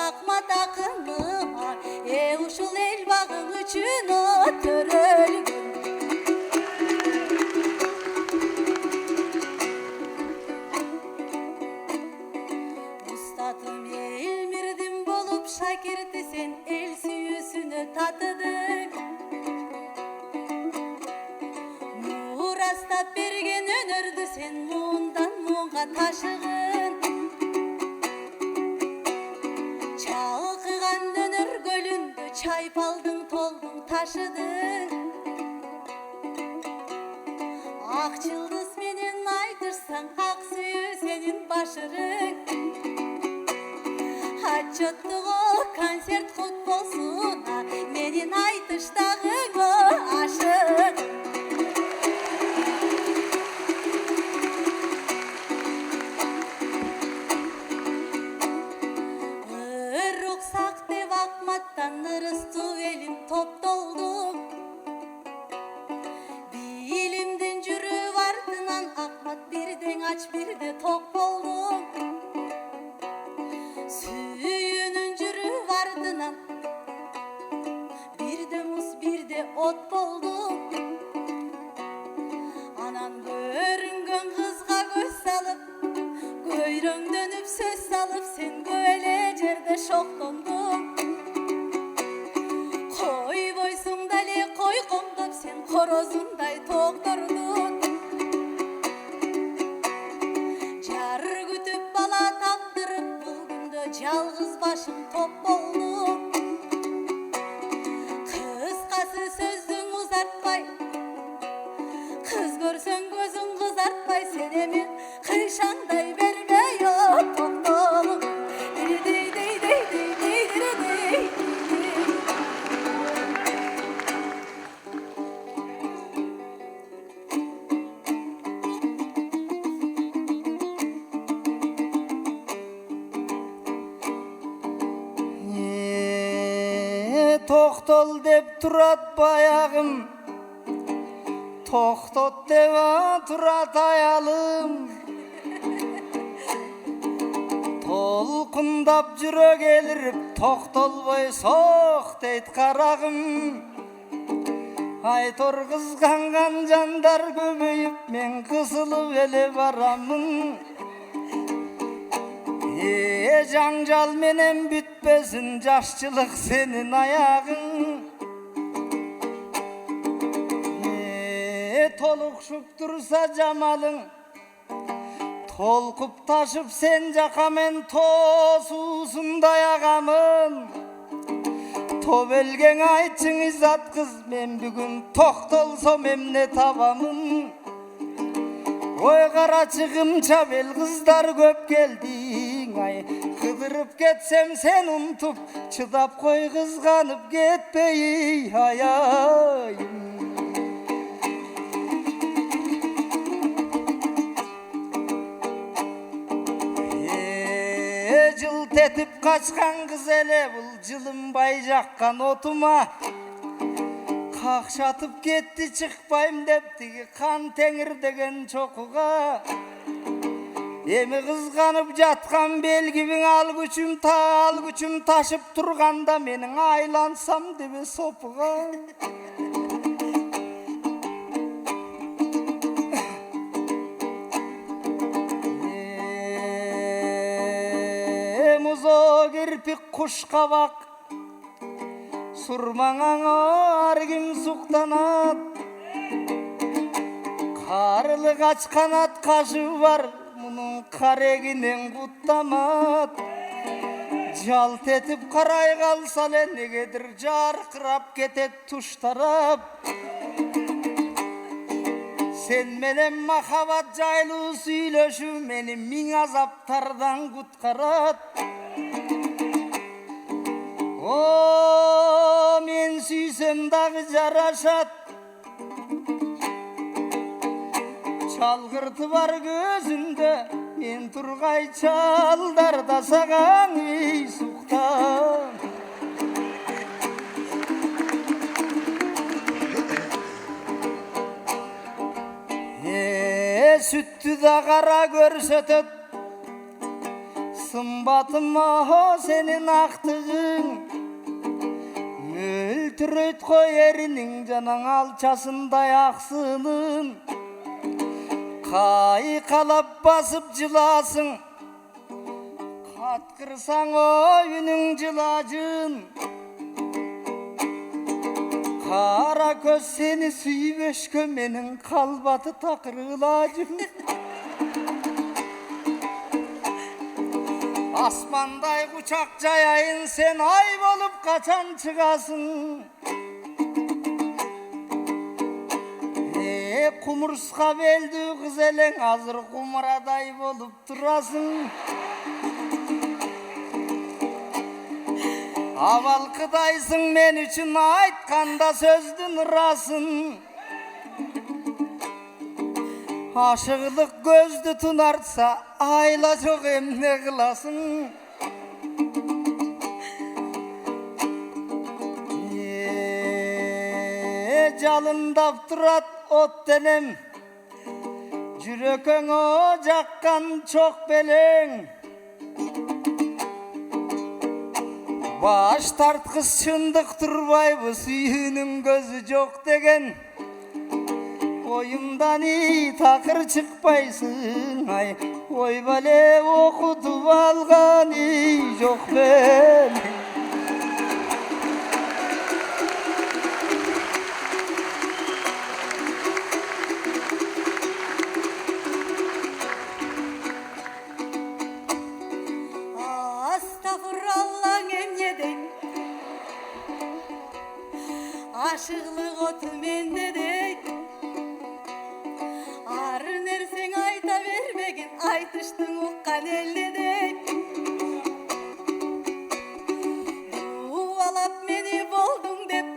Akmat akınıma uşul el bağın üçün ötürülgün. Ustatım elmirdim bolup şakirti sen el süyüsünü tatıdın. Murastap bergen önördü sen muğundan muğunga taşığın. Çalkıgan dönür gölündü çaypaldın toldun taşıdın. Ak yıldız menen aydırsan ak süyü senin başırın. Hacettik o konsert futbolsuna menin aytıştağın o aşık. Ruksak dev akmattan ırıstı elim top doldu. Bilimden jürü vardınan akmat birden aç bir de tok oldu. Süyünün jürü vardınan bir de muz bir de ot boldu. Anan görüngön kızga göz salıp göyröң dönüp söz salıp sen göle jerde şoktondun. Koy boysundale koy komdop sen korozunday toktordun. Jar kütüp bala taptırıp bul günde жалгыз başım top boldu. Kıskası sözdün uzatpay, kız görsöň gözün kızartpay, sen emin kıyşаңдай berme yok toktoluk. Toktol dep turat bayağım, toktot dep turat ayalım. Tolkundap jürek elirip toktolboy sok deyt karagım. Aytor kızgangan jandar köpeyip men kısılıp ele baramın. Janjal menen bütbesin jaşçılık senin ayağın. Tolukşup dursa jamalın, tolkup taşıp sen jaka men tosusunday agamın. Tobelgen aytçın izat kız, men bugün toktolsam emne tabamın. Oy karaçıgım çabel kızlar köp geldin ay. Kıdırıp getsem sen unutup çıdap koy kızganıp getpeyi hayayım. Cılt etip kaçkan kız ele bul cılınbay jakkan otuma. Kakşatıp gitti çıkpayım deptigi kan teңir degen çokuğa. Emi kızganıp jatkan belgibin al güçüm taşıp turganda menin aylansam debe sopuğa. Muzo kirpik kuş kabak, surmaňa argim suktanat. Karlı kaç kanat kaşı var, munun kareginen kutlamat. Jalt etip karay kalsa negedir jarkırap ketet tuş tarap. Sen menen mahabat jaylı süйлöşü meni min azaptardan kutkarat. O men süysem dağı jaraşat. Çalgırtı var gözünde, men turgay çaldarda sagan ey suktan. Süttü da kara görsetet, сымбатым сенин актыгың мөлтүрөйт кой эринин жанаң алчасындай аксынын кайкалап басып жыласың каткырсаң үнүң жылажын кара көз сени сүйбөшкө менин калбаты такыр ылажым Асмандай кучак жаяйын сен ай болуп качан чыгасың кумурска белдүү кыз элең азыр кумарадай болуп турасың Абалкыдайсың мен үчүн айтканда сөздүн ырасын Ашыгылык көздү тунартса айла жок эмне кыласың Жалындап турат от денем жүрөкөңө жаккан чок белең Баш тарткыс чындык турбайбы сүйүүнүн көзү жок деген Oyumdan takır çıkpaysın ay Oy bale okutup algan yok ben Astagfirullah emnedin Aşıklık otu mende dey Ары нерсең айта бермеген айтыштың уккан элдедей Дуалап мени болдуң деп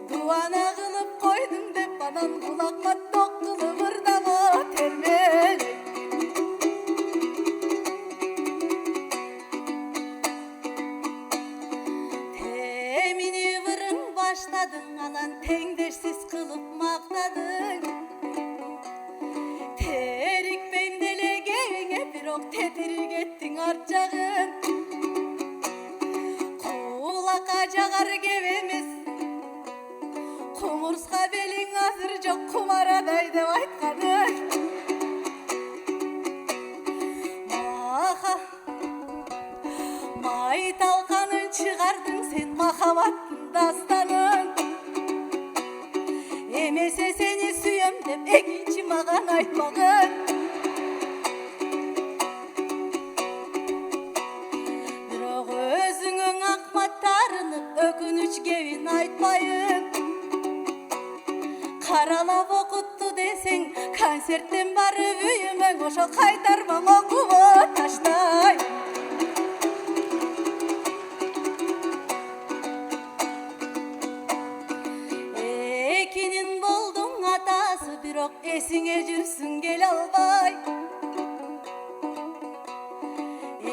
Дуана кылып койдуң деп Анан кулакка ток кылып ырдама термелей Темини вырың баштадың Анан теңдешсиз кылып мактадың Тетирик еттің арт жағын Кулакка жагар кеп эмес Кумурска белиң азыр жок кумарадай деп айтканың Май талканын чыгардың сен махабаттын дастанын Эмесе сени сүйөм деп экинчи маган айтпагын Өкүнүч кебин айтпайын Каралап окутту десең Концерттен барып үйүмөң ошо кайтармаң окуп таштай Экинин болдуң атасы бирок эсиңе жүрсүң келе албай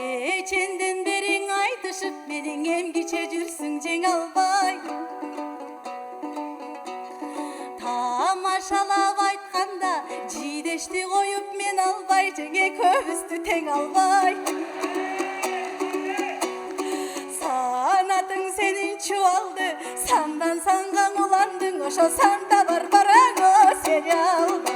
Эченден бериң айтышып менин эмгиче жүрсүң жеңе албай Тамашалап айтканда жийдешти коюп мен албай жеңе көбүстү тең албай Санатың сенин чубалды сандан санга уландың ошо санда бар бараңо сени албай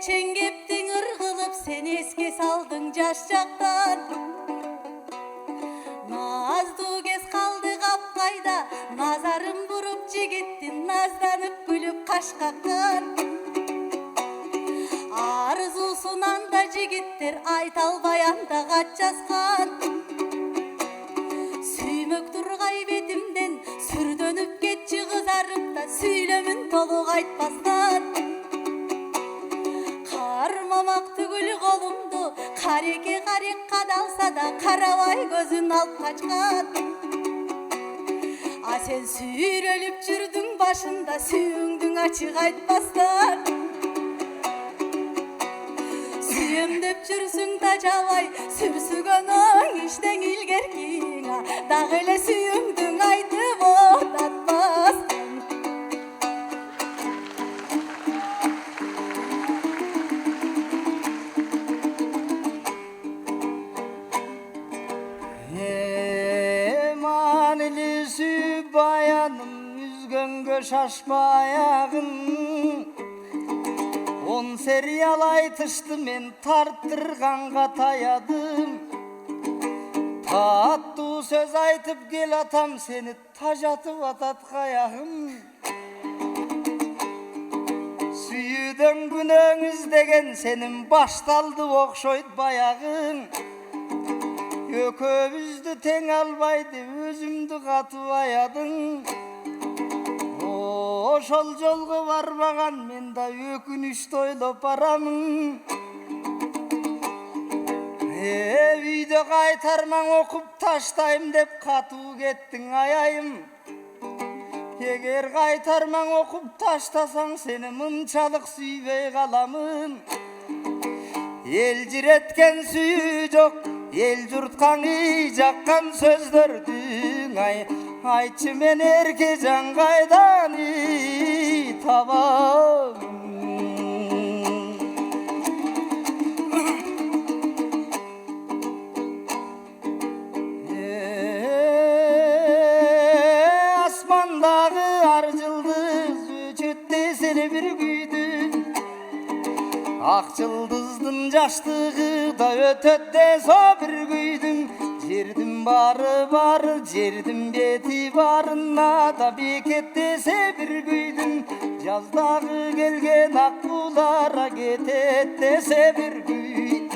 Чеңгептің ырғылып сен еске салдың жаш жақтан Назду кез қалды қапқайда Назарын бұрып жігіттің назданып күліп қаш қаққан Арзусунан да жігіттер айта албай анда хат жазған Сүймөк тургай бетимден сүрдөнүп кетчи кызарып да сүйлөмүн толук айтпастан Кармамак түгүл колумду кареке карек кадалса да карабай көзүн алып качкан А сен сүйрөлүп жүрдүң башында сүйүүңдүң ачык айтпастан Сүйөм деп жүрсүң да жабай сүрсүгөнөң иштең илгеркиңа дагы эле сүйүүңдүң айтып отатпастан şaşma ayağın. 10 seriyal aytıştı men tarttırganга tayadım. Tattуу söz aytıp gel atam seni tajatıp atat kayağım. Süyüdön günöң izdegen senin baştaldı okşoyt bayağın. Ököbüzdü teң albaydı özümdü katıp ayadın. Oşol jolgo barbagan men da ökünüştü oylop baramın. Үйдө кайтармаң окуп таштайм деп катуу кеттиң аябым. Эгер кайтармаң окуп таштасаң сени мынчалык сүйбөй каламын. Эл жиреткен сүйүү жок, эл журткаңы жаккан сөздөрдүң айтчы мен эркежан кайдан табам. Asmandагы ар жылдыз өчөттү сени бир күйдүм. Ак жылдыздын жаштыгы да өтөт десе бир күйдүм. Жердин бары бар, жердин бети барына да бекет десе бир күйдүм. Жаздагы келген аккулара кетет десе бир күйдүм.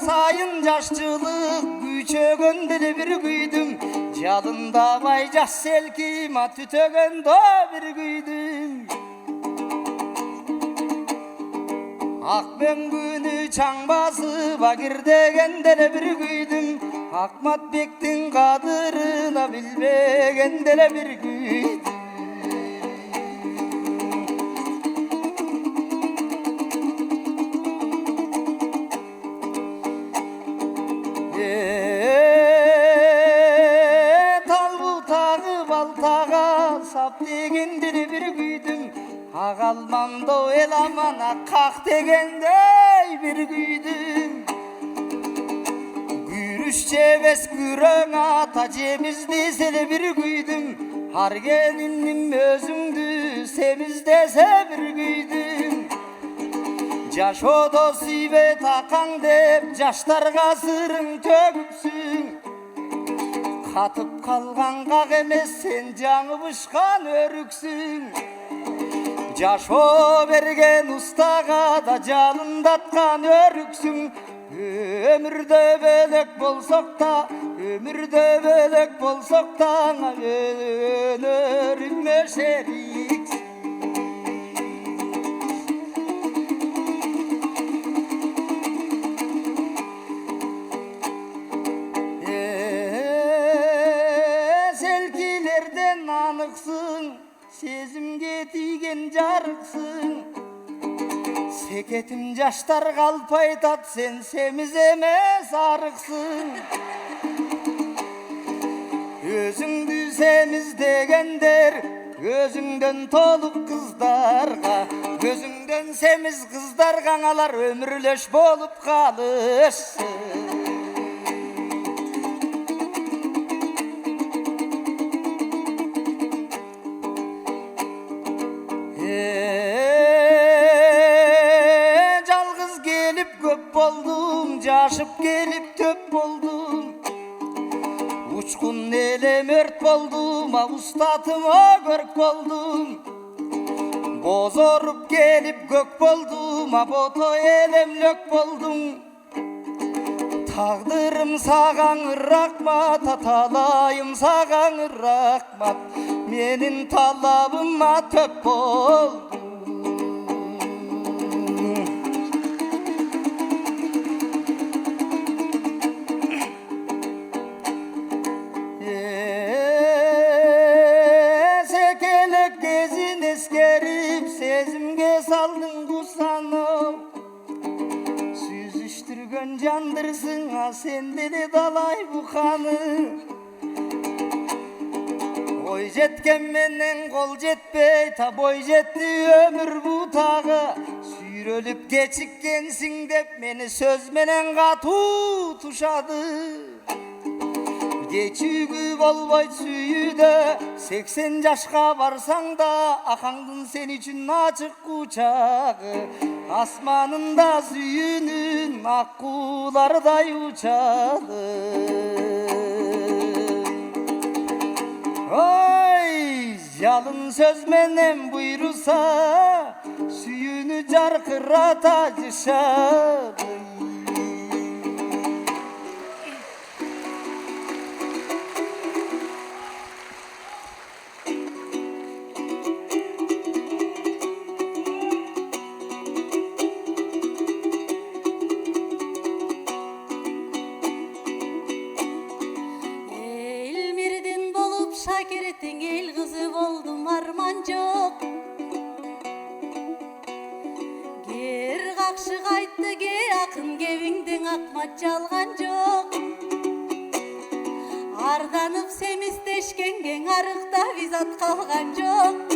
Сайын жашчылык күчөгөндө бир күйдүм. Жалындабай жаш селким ат түтөгөндө бир күйдүм. Ак мөңгүнү чаң басып акирдегенде бир күйдүм. Акматбектин кадырына билбегенде бир күйдүм. Балтага сап дегендер бир күйдүм. Ак алмамдо эламана как дегендей бир күйдүм. Күрүш жебес күрөң ата жемиз десе бир күйдүм. Ар келиним өзүңдү семиз десе бир күйдүм. Жашоодо сүйбөй такаң деп жаштарга сырың төгүпсүң. Катып калган как эмес сен жаңып ышкан өрүксүң. Жашоо берген устага да жалындаткан өрүксүң. Өмүрдө бөлөк болсок да, өмүрдө бөлөк болсок да өнөрүңө шериксиң. Сезимге тийген жарыксың. Секетим жаштар калп айтат сен семиз эмес арыксың. Өзүңдү семиз дегендер өзүңдөн толук кыздарга, өзүңдөн семиз кыздарга алар өмүрлөш болуп калышсың. Жалгыз келип көп болдум, жашып келип төп болдум. Учкун элем өрт болдум, устатыма көрк болдум. Бозоруп келип көк болдум, бото элем лөк болдум. Тагдырым сагаң рахмат, аталайым сагаң рахмат. Менин талабыма төп болдум. Секелек кезин эскерип сезимге салдың кусанып. Сүзүштүргөн жандырсың, а сен деле далай буханы. Бой жеткен менен қол жетпей, та бой жетті өмір бұтағы. Сүйрөліп кечіккенсің деп мені сөз менен қату тушады. Кечүүгү болбой сүйүүдө 80 жашка барсаң да акаңдын сен үчүн ачык кучагы. Асманында сүйүүнүн аккуулардай учады. Ой, жалын сөз менен буйруса сүйүүнү жаркырата жашады. Şakirеттің ел қызы болдым, арман жоқ. Кер қақшы қайтты ке, ақын кебіңдің ақмат жалған жоқ. Арданып семістешкен кен арықта визат қалған жоқ.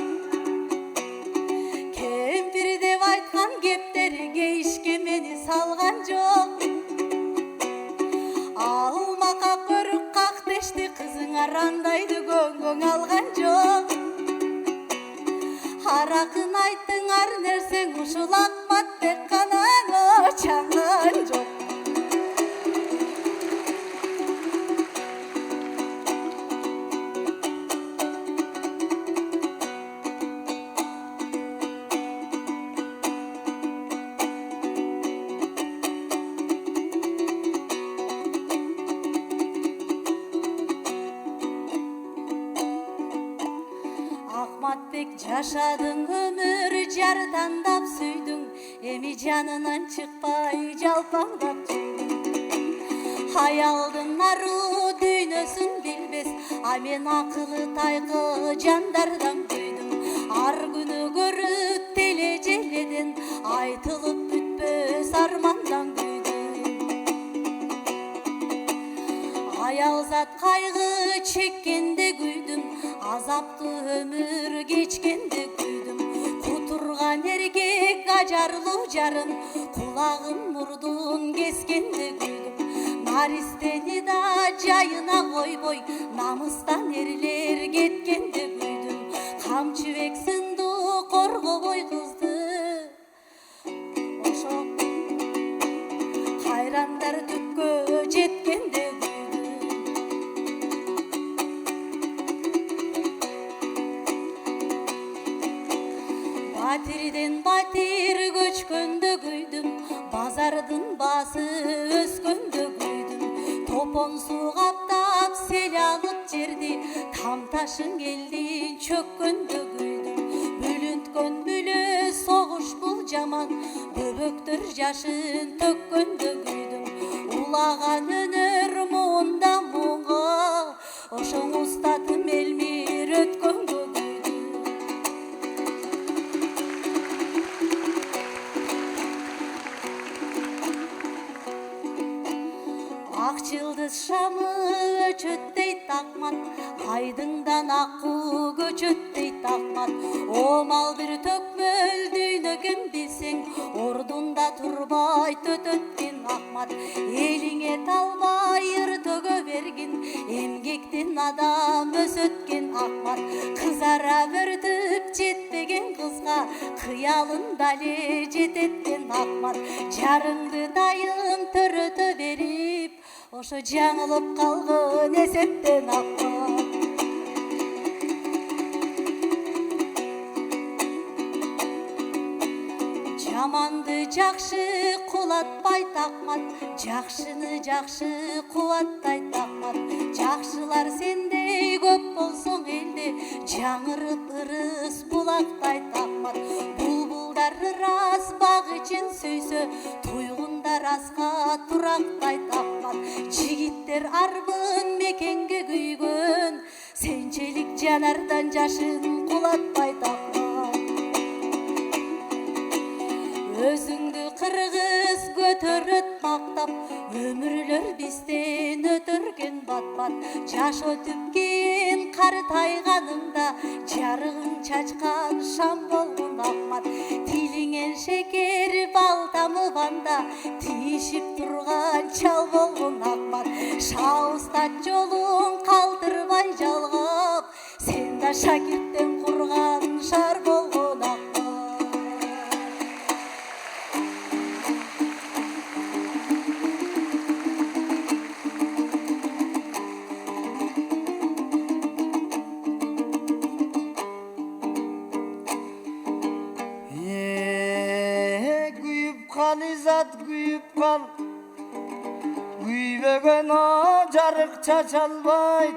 Кемпір деп айтқан кептерге ішке мені салған жоқ. Алмақа көрік қақтешті қызың арандайды көңгөң алған жоқ. Арақын айттың ар нерсең ұшыл ақмат тек қанаңы чаңған жоқ. Ахматбек жашадың өмір жар тандап сүйдің, эми жанынан чыкпай жалпаңдап жүрдің. Аялдың ару дүйнөсүн билбес, а мен акылы тайкы жандардан күйдүм. Ар күнү көрүп тележеледен, айтылып бүтпөс армандан күйдүм. Аялзат кайгы чеккенде күйдүм, азапты өмір кечкенде күйдім. Кутурган эркек ажарлуу жарын, кулагын мурдун кескенде күйдім. Наристени да жайына койбой, намыстан эрлер кеткенде күйдім. Камчыбек сындуу коргобой кызды, ошо кайрандар түпкө жеткенде күйдүм. Батирден батир көчкөндө күйдүм, базардын баасы өскөндө күйдүм. Топон суу каптап сел алып жерди, там ташың элдин чөккөндө күйдүм. Бүлүнткөн бүлө согуш бул жаман, бөбөктөр жашын төккөндө күйдүм. Улаган өнөр муунда муңга, ошоң устатым элмир өткөнгө күйдүм. Ак жылдыз шамы өчөттей такмат, айдыңдан аккуу көчөттей такмат. Омал бир төкмөл дүйнөгөн билсең, ордунда турбай төтөткөн акмат. Элиңе талбай ыр төгө бергин, эмгектен адам өсөткөн акмат. Кызара бөртүп жетпеген кызга, кыялын дале жететкен акмат. Жарыңды дайым төрөтө берип, ошо жаңылып калган эсептен акмат. Жаманды жакшы кулатпай такмат, жакшыны жакшы кубаттай такмат. Жакшылар сендей көп болсоң элде, жаңырып ырыс булактай такмат. Булбулдар ырас баг ичин сүйсө, туйгундар аска турактай такмат. Жигиттер арбын мекенге күйгөн, сенчелик жанардан жашын кулатпай такмат. Өзүңдү кыргыз көтөрөт мактап, өмүрлөр бизден өтөргөн бат-бат. Жаш өтүп кийин қар тайғанымда жарығын шашқан шам болғын Ахмат тиліңен шекер бал тамыванда тиішіп тұрған чал болғын Ахмат шауыстат жолын қалдырбай жалғап сен да шакирттен құрған шар болғын Ахмат Izat kuyup kal Kuybegen o jarık çaçalbayt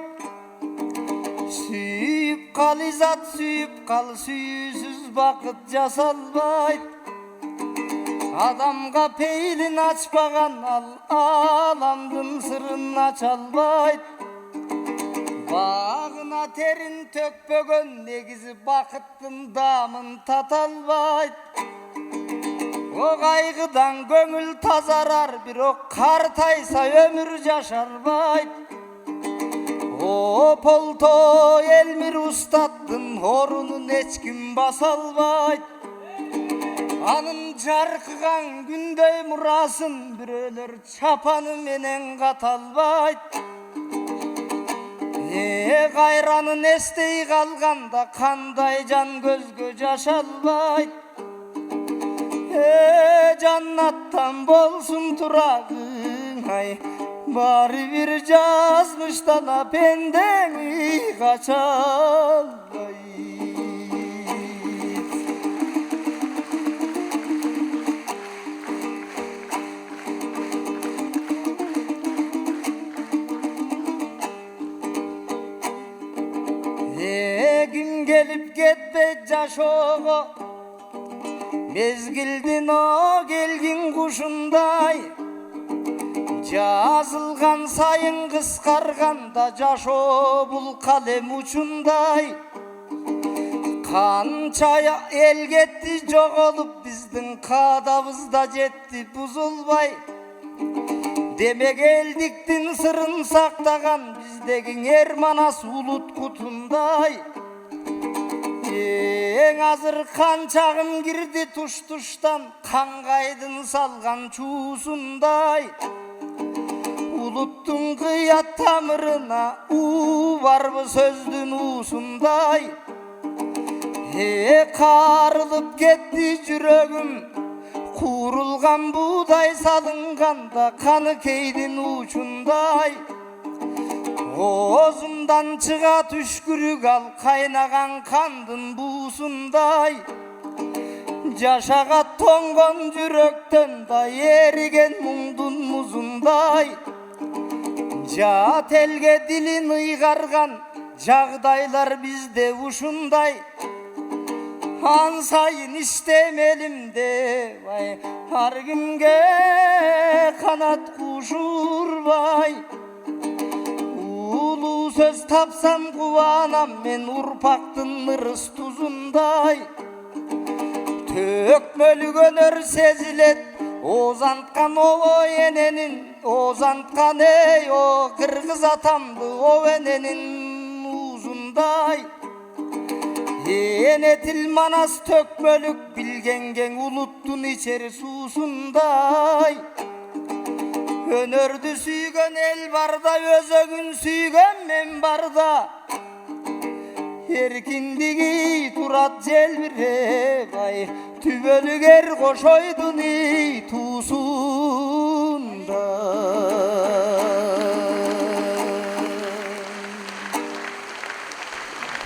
Suyup kal izat suyup kal Suyusuz bakıt jasalbayt Adamga peylin açpagan al Alamdın sırrın açalbayt Bağına terin tökpögön Negizi bakıttın damın tatalbayt O kaygıdan gönül tazarar bir o kartaysa ömür yaşarbay O polto elmir ustattın horunun eçkin basalbay Anın jarkıgan gündey murasın bir ölür çapanı menen katalbay Gayranın esteyi kalganda kanday can gözgö yaşalbay Cannattan bolsun turagın ay Bari bir yazmıştan apendemi kaçalay Gün gelip gitme caşoğu Mezgildin o gelgin kuşunday Жазылған сайын қысқарғанда Жашо бұл қалем ұшындай Қанша ел кетті жоғалып Біздің қадабызда жетті бұзылбай Демек елдіктің сырын сақтаған Біздегі ерманас ұлыт құтындай Ең азыр қаншағым кірді тұш-тұштан Қанғайдың салған чусындай Ұлыттың қият тамырына У барбы сөздің усындай Қарылып кетті жүрегім Қуырылған будай салынғанда Қаны кейдің ұшындай Озымдан чыға түшкүрік ал Қайнаған қандың бусындай Жашаға тоңған жүректен да Еріген мұңдың мұзындай Жат елге дилин ыйгарган Жағдайлар бізде ушундай Ан сайын иштемелимде Ар кимге канат кушурбай Улуу сөз тапсам кубанам мен урпактын ырыс тузундай Төкмөлгөнөр сезилет Озанткан ово эненин Озанткан эй о кыргыз атамды о эненин узундай Эне тил манас төкмөлүк билгенген улуттун ичери суусундай Өнөрдү сүйгөн эл барда өзөгүн сүйгөн мен барда Эркиндиги турат желбиреп түбөлүгер кошойдун туусундай